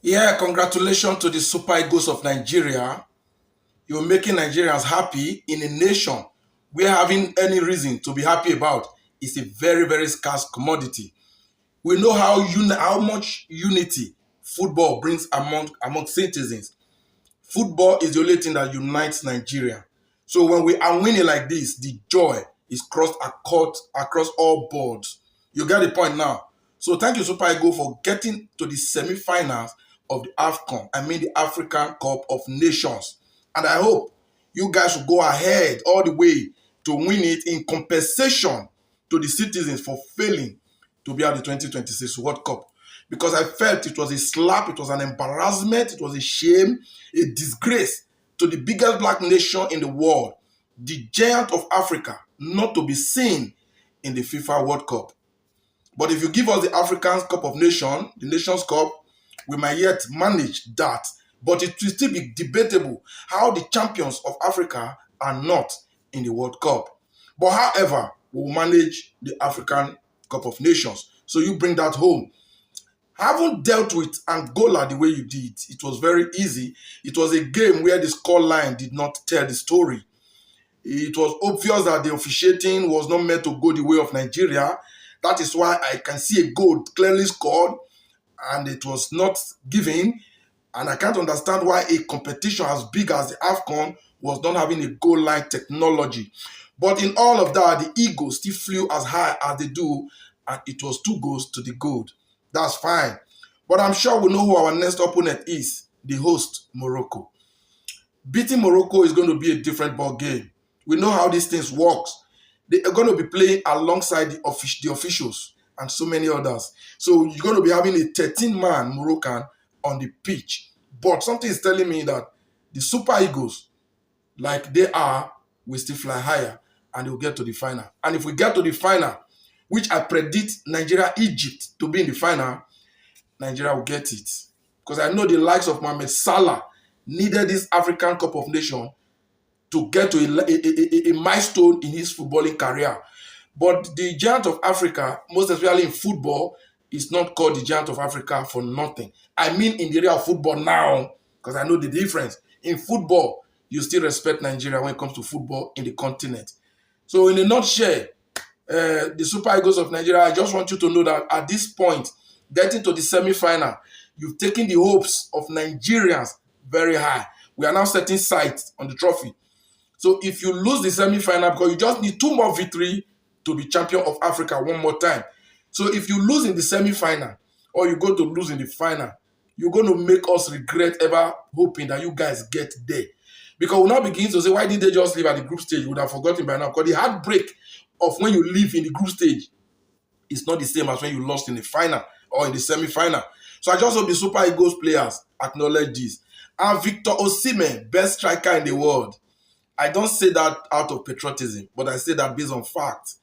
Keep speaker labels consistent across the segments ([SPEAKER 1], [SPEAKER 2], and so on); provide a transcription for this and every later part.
[SPEAKER 1] Yeah, congratulations to the Super Eagles of Nigeria. You're making Nigerians happy in a nation where having any reason to be happy about is a very, very scarce commodity. We know how much unity football brings among citizens. Football is the only thing that unites Nigeria. So when we are winning like this, the joy is across all boards. You get the point now. So thank you, Super Eagles, for getting to the semi-finals of the AFCON. I mean the African Cup of Nations. And I hope you guys will go ahead all the way to win it in compensation to the citizens for failing to be at the 2026 World Cup. Because I felt it was a slap, it was an embarrassment, it was a shame, a disgrace to the biggest black nation in the world, the giant of Africa, not to be seen in the FIFA World Cup. But if you give us the African Cup of Nations, the Nations Cup, we might yet manage that. But it will still be debatable how the champions of Africa are not in the World Cup. But however, we will manage the African Cup of Nations. So you bring that home. Haven't dealt with Angola the way you did. It was very easy. It was a game where the scoreline did not tell the story. It was obvious that the officiating was not meant to go the way of Nigeria. That is why I can see a goal clearly scored and it was not given. And I can't understand why a competition as big as the AFCON was not having a goal line technology. But in all of that, the Eagles still flew as high as they do, and it was 2 goals to the good. That's fine. But I'm sure we know who our next opponent is, the host, Morocco. Beating Morocco is going to be a different ball game. We know how these things work. They are going to be playing alongside the officials and so many others. So you're going to be having a 13-man Moroccan on the pitch. But something is telling me that the Super Eagles, like they are, will still fly higher and they will get to the final. And if we get to the final, which I predict Nigeria-Egypt to be in the final, Nigeria will get it. Because I know the likes of Mohamed Salah needed this African Cup of Nations to get to a milestone in his footballing career. But the giant of Africa, most especially in football, is not called the giant of Africa for nothing. I mean in the area of football now, because I know the difference. In football, you still respect Nigeria when it comes to football in the continent. So in a nutshell, the Super Eagles of Nigeria, I just want you to know that at this point, getting to the semi-final, you've taken the hopes of Nigerians very high. We are now setting sights on the trophy. So if you lose the semi-final, because you just need 2 more victories to be champion of Africa one more time. So if you lose in the semi-final, or you're going to lose in the final, you're going to make us regret ever hoping that you guys get there. Because we'll now begin to say, why did they just leave at the group stage? We would have forgotten by now. Because the heartbreak of when you leave in the group stage is not the same as when you lost in the final or in the semi-final. So I just hope the Super Eagles players acknowledge this. And Victor Osimhen, best striker in the world. I don't say that out of patriotism, but I say that based on fact.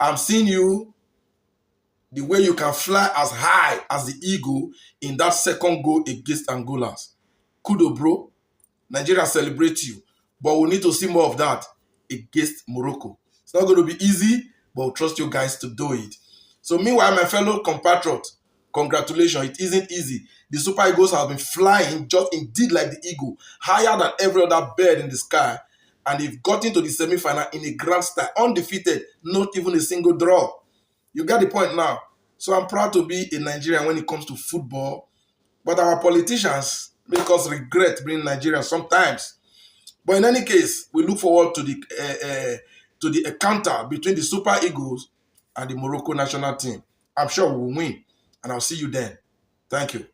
[SPEAKER 1] I'm seeing you, the way you can fly as high as the eagle in that second goal against Angolas. Kudo, bro. Nigeria celebrate you. But we need to see more of that against Morocco. It's not going to be easy, but we'll trust you guys to do it. So meanwhile, my fellow compatriots, congratulations. It isn't easy. The Super Eagles have been flying just indeed like the eagle, higher than every other bird in the sky. And they've got into the semi-final in a grand style, undefeated, not even a single draw. You get the point now. So I'm proud to be a Nigerian when it comes to football. But our politicians make us regret being Nigerians sometimes. But in any case, we look forward to the encounter between the Super Eagles and the Morocco national team. I'm sure we will win. And I'll see you then. Thank you.